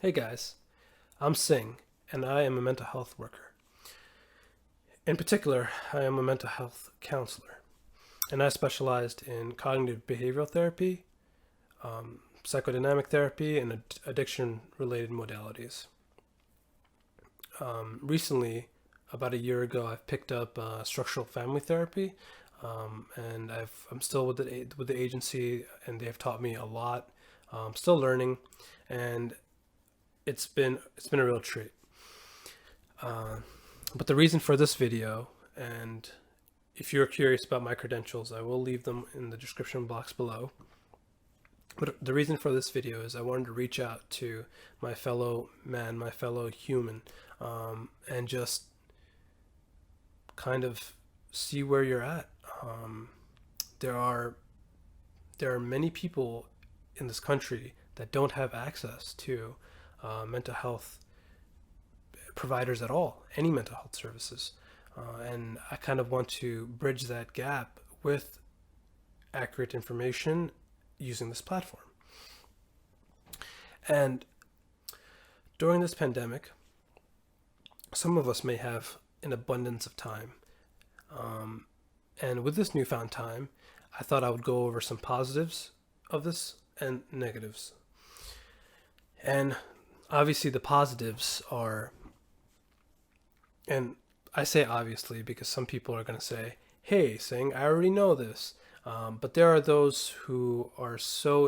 Hey guys, I'm Singh, and I am a mental health worker. In particular, I am a mental health counselor, and I specialized in cognitive behavioral therapy, psychodynamic therapy, and addiction related modalities. Recently, about a year ago, I've picked up structural family therapy, and I'm still with the agency, and they've taught me a lot. Still learning, and it's been a real treat. But the reason for this video, and if you're curious about my credentials, I will leave them in the description box below. But the reason for this video is I wanted to reach out to my fellow man, my fellow human, and just kind of see where you're at. There are many people in this country that don't have access to mental health providers at all, any mental health services. And I kind of want to bridge that gap with accurate information using this platform. And during this pandemic, some of us may have an abundance of time. And with this newfound time, I thought I would go over some positives of this and negatives. And obviously, the positives are, and I say obviously because some people are going to say, hey, Singh, I already know this. But there are those who are so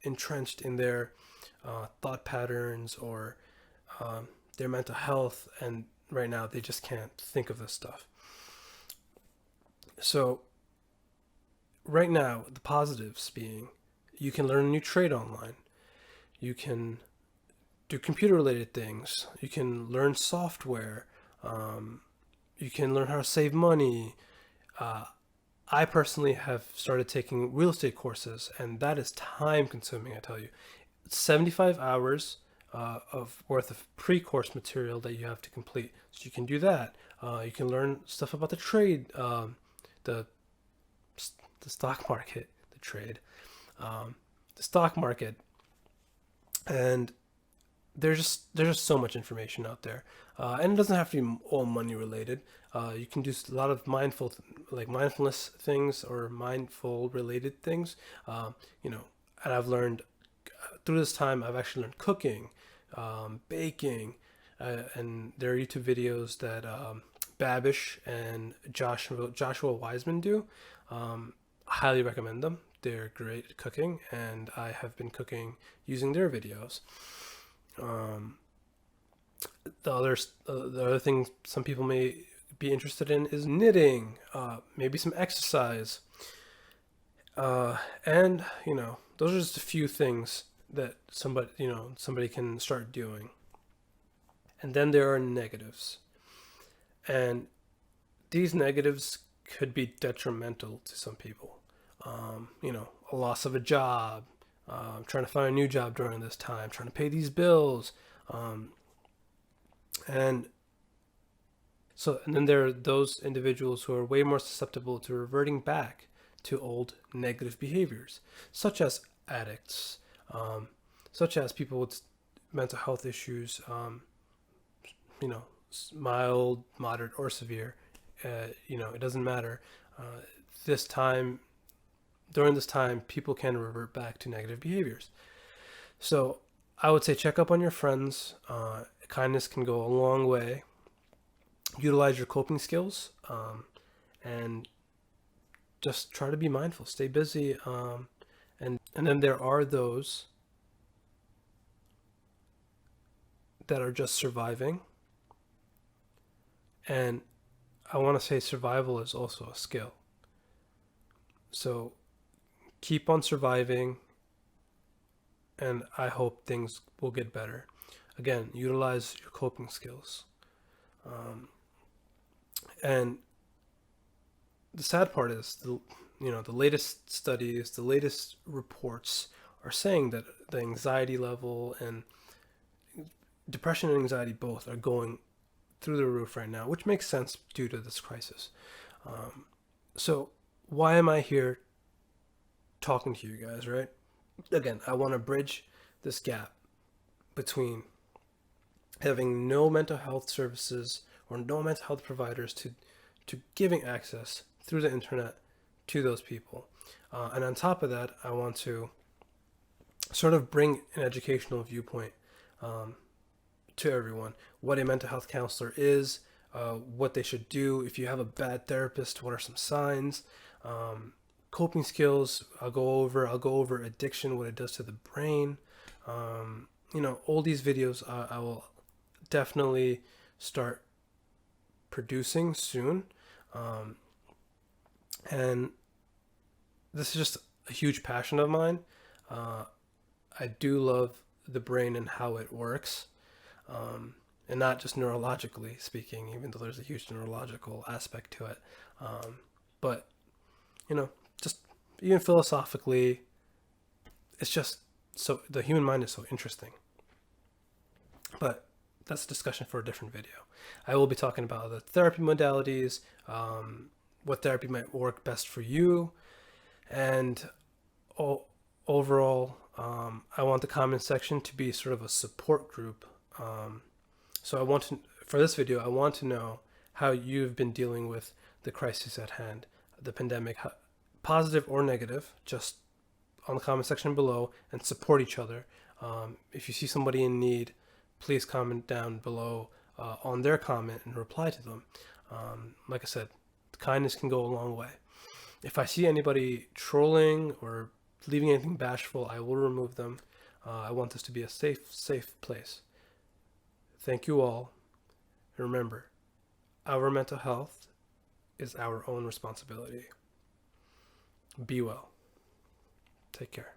entrenched in their thought patterns or their mental health, and right now they just can't think of this stuff. So, right now, the positives being you can learn a new trade online, you can do computer related things, you can learn software, you can learn how to save money. I personally have started taking real estate courses, and that is time consuming, I tell you. It's 75 hours of worth of pre-course material that you have to complete. So you can do that. You can learn stuff about the trade, the stock market, the stock market, and there's just so much information out there, and it doesn't have to be all money related. You can do a lot of mindfulness things or mindful related things. And I've learned through this time. I've actually learned cooking, baking, and there are YouTube videos that Babish and Joshua Weissman do. I highly recommend them. They're great at cooking, and I have been cooking using their videos. The other thing some people may be interested in is knitting, maybe some exercise, and those are just a few things that somebody can start doing. And then there are negatives, and these negatives could be detrimental to some people. A loss of a job, trying to find a new job during this time, trying to pay these bills, and then there are those individuals who are way more susceptible to reverting back to old negative behaviors, such as addicts, such as people with mental health issues, mild, moderate, or severe. It doesn't matter. This time, during this time, people can revert back to negative behaviors. So I would say check up on your friends. Kindness can go a long way. Utilize your coping skills, and just try to be mindful. Stay busy. And then there are those that are just surviving. And I want to say survival is also a skill. So keep on surviving, and I hope things will get better. Again, utilize your coping skills. And the sad part is, the latest studies, the latest reports are saying that the anxiety level and depression and anxiety both are going through the roof right now, which makes sense due to this crisis. So why am I here talking to you guys, right? Again, I want to bridge this gap between having no mental health services or no mental health providers to giving access through the internet to those people. And on top of that, I want to sort of bring an educational viewpoint to everyone. What a mental health counselor is, what they should do. If you have a bad therapist, what are some signs? Coping skills, I'll go over addiction, what it does to the brain. All these videos I will definitely start producing soon. And this is just a huge passion of mine. I do love the brain and how it works. And not just neurologically speaking, even though there's a huge neurological aspect to it. But, just even philosophically, it's just so the human mind is so interesting. But that's a discussion for a different video. I will be talking about the therapy modalities, what therapy might work best for you, and overall, I want the comment section to be sort of a support group. So for this video, I want to know how you've been dealing with the crisis at hand, the pandemic, positive or negative, just on the comment section below, and support each other. If you see somebody in need, please comment down below on their comment and reply to them. Like I said, kindness can go a long way. If I see anybody trolling or leaving anything bashful, I will remove them. I want this to be a safe place. Thank you all. And remember, our mental health is our own responsibility. Be well. Take care.